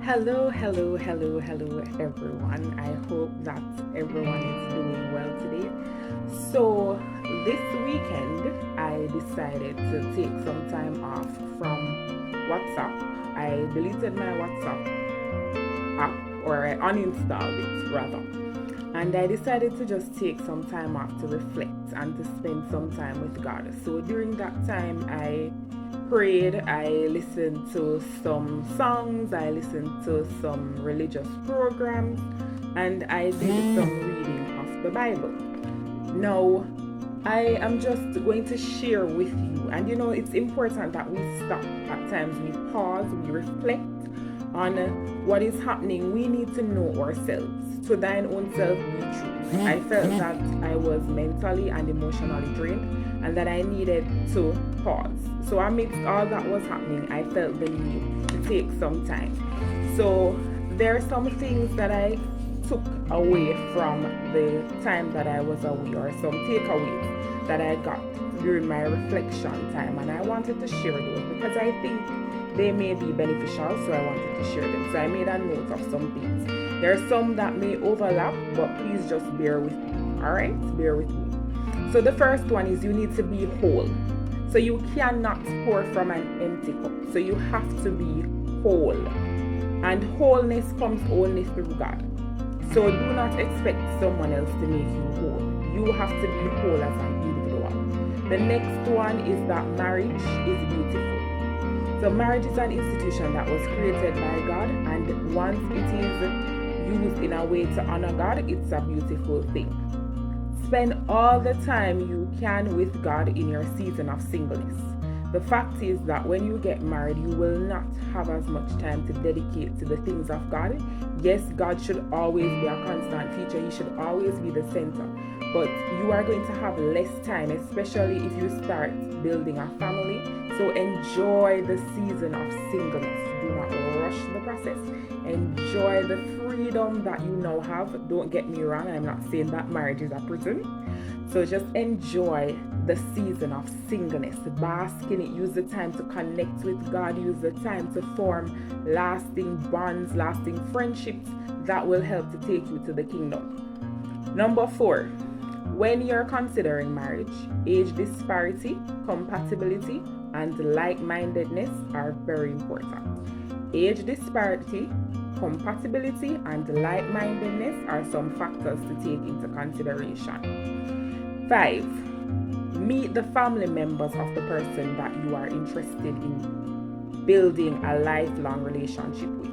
Hello, everyone. I hope that everyone is doing well today. So, this weekend, I decided to take some time off from WhatsApp. I deleted my WhatsApp app, or I uninstalled it rather. And I decided to just take some time off to reflect and to spend some time with God. So, during that time, I prayed, I listened to some songs, I listened to some religious programs, and I did some reading of the Bible. Now, I am just going to share with you, and it's important that we stop at times, we pause, we reflect on what is happening. We need to know ourselves. To thine own self be true. I felt that I was mentally and emotionally drained and that I needed to pause. So amidst all that was happening, I felt the need to take some time. So there are some things that I took away from the time that I was away, or some takeaways that I got during my reflection time, and I wanted to share those because I think they may be beneficial, so I wanted to share them. So I made a note of some things. There are some that may overlap, but please just bear with me. Alright? Bear with me. So the first one is you need to be whole. So you cannot pour from an empty cup. So you have to be whole. And wholeness comes only through God. So do not expect someone else to make you whole. You have to be whole as an individual. The next one is that marriage is beautiful. So marriage is an institution that was created by God, and once it is used in a way to honor God, it's a beautiful thing. Spend all the time you can with God in your season of singleness. The fact is that when you get married, you will not have as much time to dedicate to the things of God. Yes, God should always be a constant teacher. He should always be the center. But you are going to have less time, especially if you start building a family. So enjoy the season of singleness. Do not rush the process. Enjoy the freedom that you now have. Don't get me wrong, I'm not saying that marriage is a prison. So just enjoy the season of singleness. Bask in it. Use the time to connect with God. Use the time to form lasting bonds, lasting friendships that will help to take you to the kingdom. Number 4. When you're considering marriage, age disparity, compatibility, and like-mindedness are very important. Age disparity, compatibility, and like-mindedness are some factors to take into consideration. 5. Meet the family members of the person that you are interested in building a lifelong relationship with.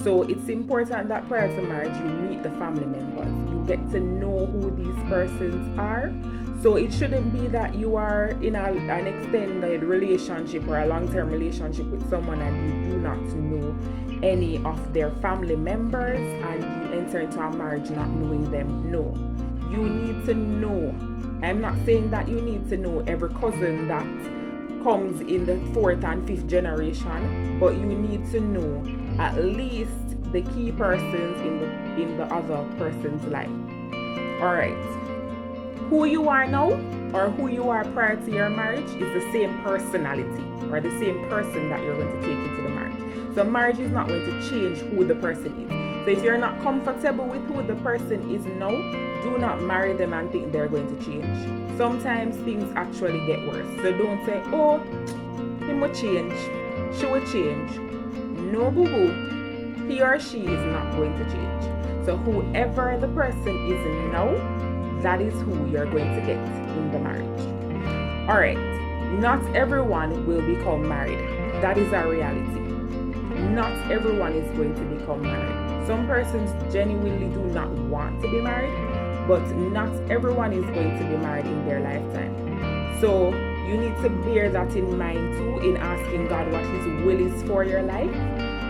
So it's important that prior to marriage you meet the family members. You get to know who these persons are. So it shouldn't be that you are in an extended relationship or a long-term relationship with someone and you do not know any of their family members and you enter into a marriage not knowing them. No. You need to know. I'm not saying that you need to know every cousin that comes in the 4th and 5th generation, but you need to know at least the key persons in the other person's life. Alright. Who you are now or who you are prior to your marriage is the same personality or the same person that you're going to take into the marriage. So marriage is not going to change who the person is. So if you're not comfortable with who the person is now, do not marry them and think they're going to change. Sometimes things actually get worse. So don't say, oh, him will change, she will change. No, boo-boo. He or she is not going to change. So whoever the person is now, that is who you're going to get in the marriage. Alright, not everyone will become married. That is a reality. Not everyone is going to become married. Some persons genuinely do not want to be married, but not everyone is going to be married in their lifetime. So you need to bear that in mind too in asking God what His will is for your life.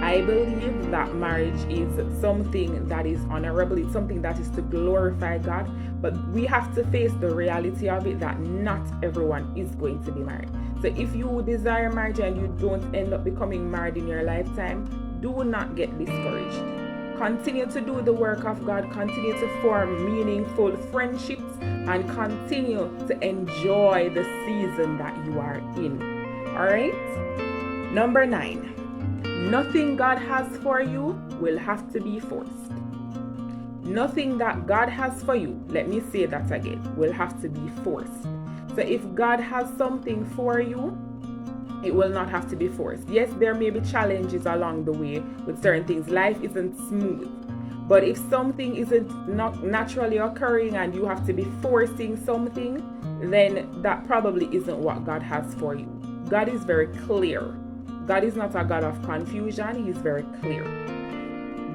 I believe that marriage is something that is honorable. It's something that is to glorify God. But we have to face the reality of it that not everyone is going to be married. So if you desire marriage and you don't end up becoming married in your lifetime, do not get discouraged. Continue to do the work of God. Continue to form meaningful friendships and continue to enjoy the season that you are in. Alright? Number 9. Nothing God has for you will have to be forced. Nothing that God has for you, let me say that again, will have to be forced. So if God has something for you, it will not have to be forced. Yes, there may be challenges along the way with certain things. Life isn't smooth. But if something isn't not naturally occurring and you have to be forcing something, then that probably isn't what God has for you. God is very clear. God is not a God of confusion. He is very clear.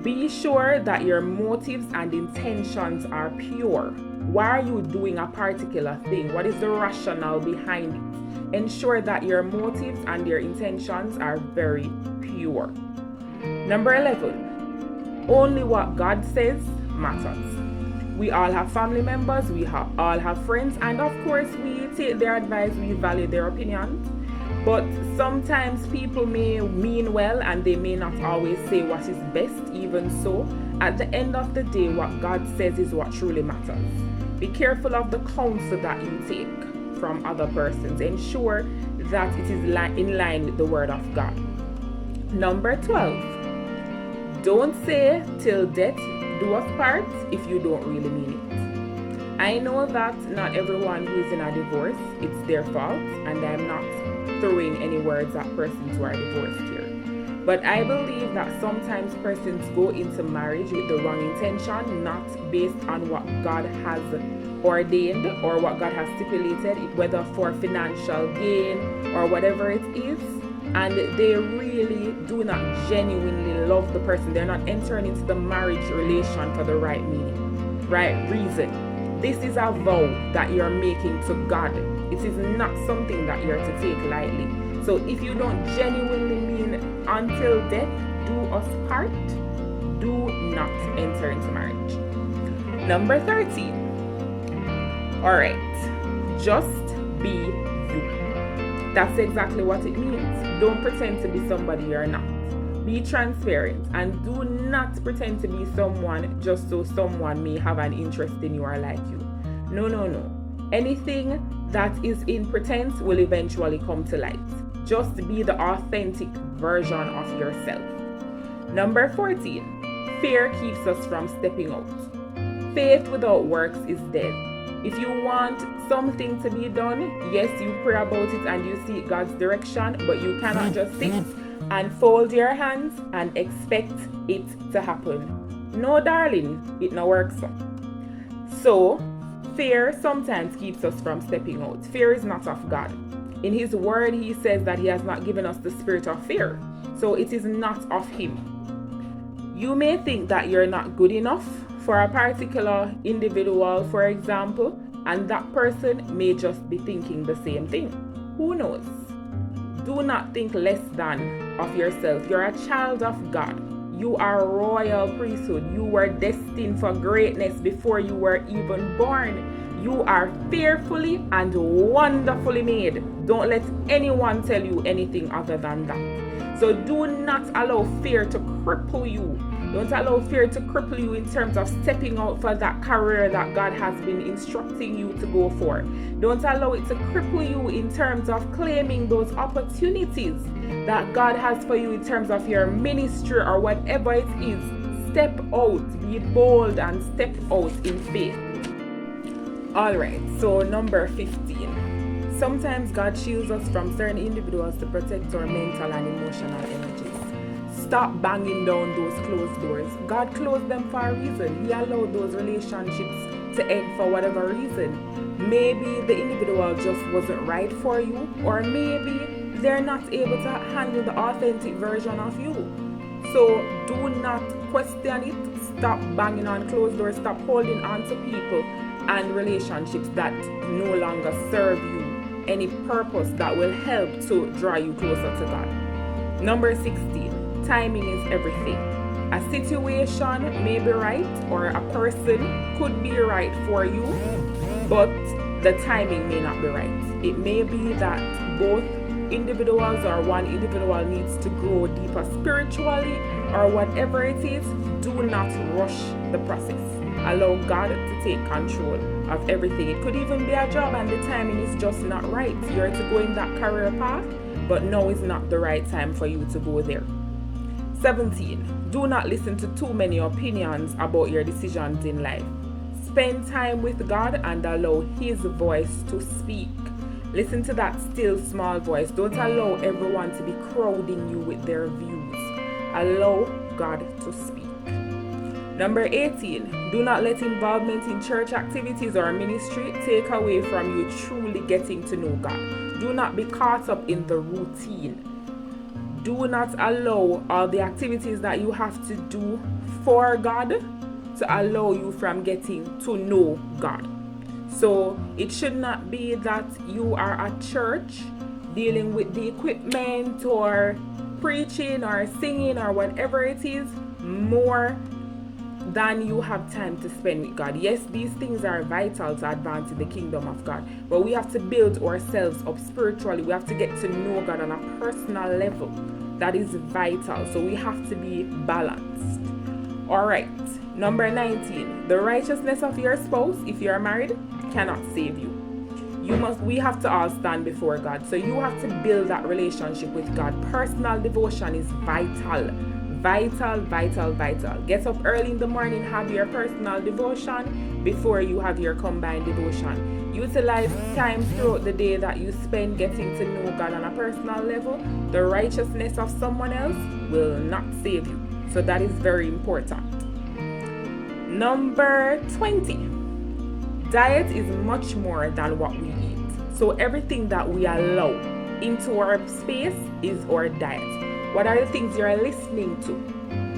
Be sure that your motives and intentions are pure. Why are you doing a particular thing? What is the rationale behind it? Ensure that your motives and your intentions are very pure. Number 11, only what God says matters. We all have family members, we all have friends, and of course we take their advice, we value their opinions. But sometimes people may mean well and they may not always say what is best. Even so, at the end of the day, what God says is what truly matters. Be careful of the counsel that you take from other persons. Ensure that it is in line with the word of God. Number 12, don't say till death do us part if you don't really mean it. I know that not everyone who is in a divorce, it's their fault, and I'm not throwing any words at persons who are divorced here. But I believe that sometimes persons go into marriage with the wrong intention, not based on what God has ordained or what God has stipulated, whether for financial gain or whatever it is. And they really do not genuinely love the person. They're not entering into the marriage relation for the right meaning, right reason. This is a vow that you're making to God. It is not something that you're to take lightly. So if you don't genuinely mean until death do us part, do not enter into marriage. Number 13. Alright, just be you. That's exactly what it means. Don't pretend to be somebody you're not. Be transparent and do not pretend to be someone just so someone may have an interest in you or like you. No. Anything that is in pretense will eventually come to light. Just be the authentic version of yourself. Number 14, fear keeps us from stepping out. Faith without works is dead. If you want something to be done, yes, you pray about it and you seek God's direction, but you cannot just sit and fold your hands and expect it to happen. No, darling, it no works. So, fear sometimes keeps us from stepping out. Fear is not of God. In His word, He says that He has not given us the spirit of fear. So it is not of Him. You may think that you're not good enough for a particular individual, for example, and that person may just be thinking the same thing. Who knows? Do not think less than of yourself. You're a child of God. You are royal priesthood. You were destined for greatness before you were even born. You are fearfully and wonderfully made. Don't let anyone tell you anything other than that. So do not allow fear to cripple you. Don't allow fear to cripple you in terms of stepping out for that career that God has been instructing you to go for. Don't allow it to cripple you in terms of claiming those opportunities that God has for you in terms of your ministry or whatever it is. Step out, be bold and step out in faith. Alright, so number 15. Sometimes God shields us from certain individuals to protect our mental and emotional energies. Stop banging down those closed doors. God closed them for a reason. He allowed those relationships to end for whatever reason. Maybe the individual just wasn't right for you, or maybe they're not able to handle the authentic version of you. So do not question it. Stop banging on closed doors. Stop holding on to people and relationships that no longer serve you any purpose that will help to draw you closer to God. Number 16. Timing is everything. A situation may be right or a person could be right for you, but the timing may not be right. It may be that both individuals or one individual needs to grow deeper spiritually or whatever it is. Do not rush the process. Allow God to take control of everything. It could even be a job and the timing is just not right. You're to go in that career path, but now is not the right time for you to go there. 17. Do not listen to too many opinions about your decisions in life. Spend time with God and allow His voice to speak. Listen to that still small voice. Don't allow everyone to be crowding you with their views. Allow God to speak. Number 18. Do not let involvement in church activities or ministry take away from you truly getting to know God. Do not be caught up in the routine. Do not allow all the activities that you have to do for God to allow you from getting to know God. So it should not be that you are at church dealing with the equipment or preaching or singing or whatever it is more than you have time to spend with God. Yes, these things are vital to advance in the kingdom of God, but we have to build ourselves up spiritually. We have to get to know God on a personal level. That is vital. So we have to be balanced. All right. Number 19. The righteousness of your spouse, if you are married, cannot save you. We have to all stand before God. So you have to build that relationship with God. Personal devotion is vital. Vital. Get up early in the morning, have your personal devotion before you have your combined devotion. Utilize time throughout the day that you spend getting to know God on a personal level. The righteousness of someone else will not save you. So that is very important. Number 20. Diet is much more than what we eat. So everything that we allow into our space is our diet. What are the things you're listening to?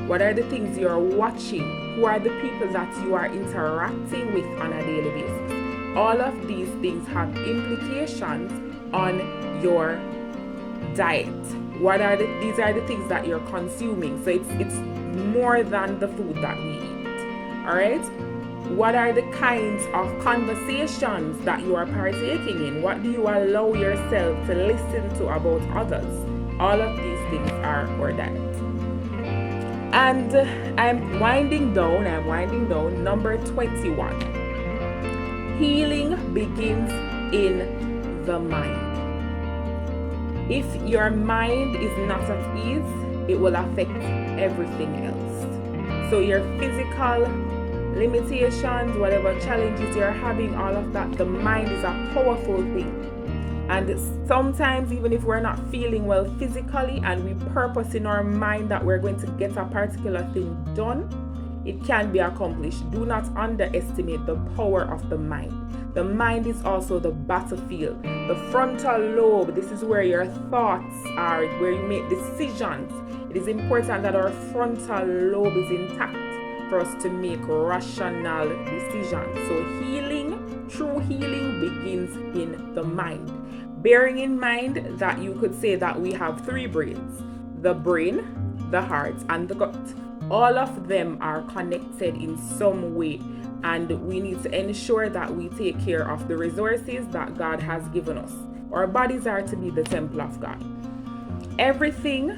What are the things you're watching? Who are the people that you are interacting with on a daily basis? All of these things have implications on your diet. These are the things that you're consuming. So it's more than the food that we eat. All right? What are the kinds of conversations that you are partaking in? What do you allow yourself to listen to about others? All of these things are our diet. And I'm winding down. Number 21. Healing begins in the mind. If your mind is not at ease, it will affect everything else. So your physical limitations, whatever challenges you're having, all of that, the mind is a powerful thing. And sometimes even if we're not feeling well physically and we purpose in our mind that we're going to get a particular thing done, it can be accomplished. Do not underestimate the power of the mind. The mind is also the battlefield. The frontal lobe, this is where your thoughts are, where you make decisions. It is important that our frontal lobe is intact for us to make rational decisions. So true healing begins in the mind. Bearing in mind that you could say that we have three brains: the brain, the heart, and the gut. All of them are connected in some way, and we need to ensure that we take care of the resources that God has given us. Our bodies are to be the temple of God. Everything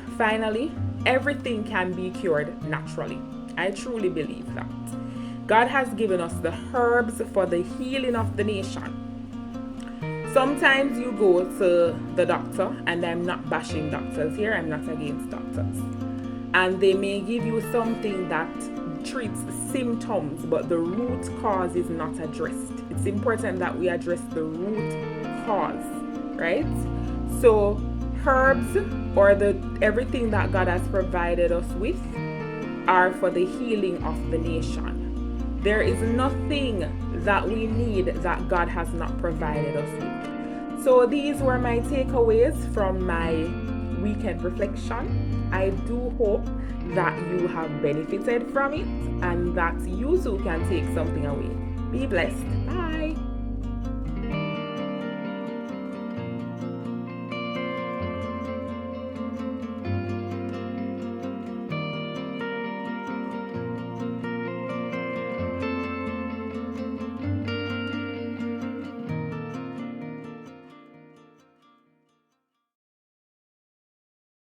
can be cured naturally. I truly believe that. God has given us the herbs for the healing of the nation. Sometimes you go to the doctor, and I'm not bashing doctors here, I'm not against doctors, and they may give you something that treats symptoms, but the root cause is not addressed. It's important that we address the root cause, right? So herbs, or everything that God has provided us with, are for the healing of the nation. There is nothing that we need that God has not provided us with. So these were my takeaways from my weekend reflection. I do hope that you have benefited from it and that you too can take something away. Be blessed. Bye.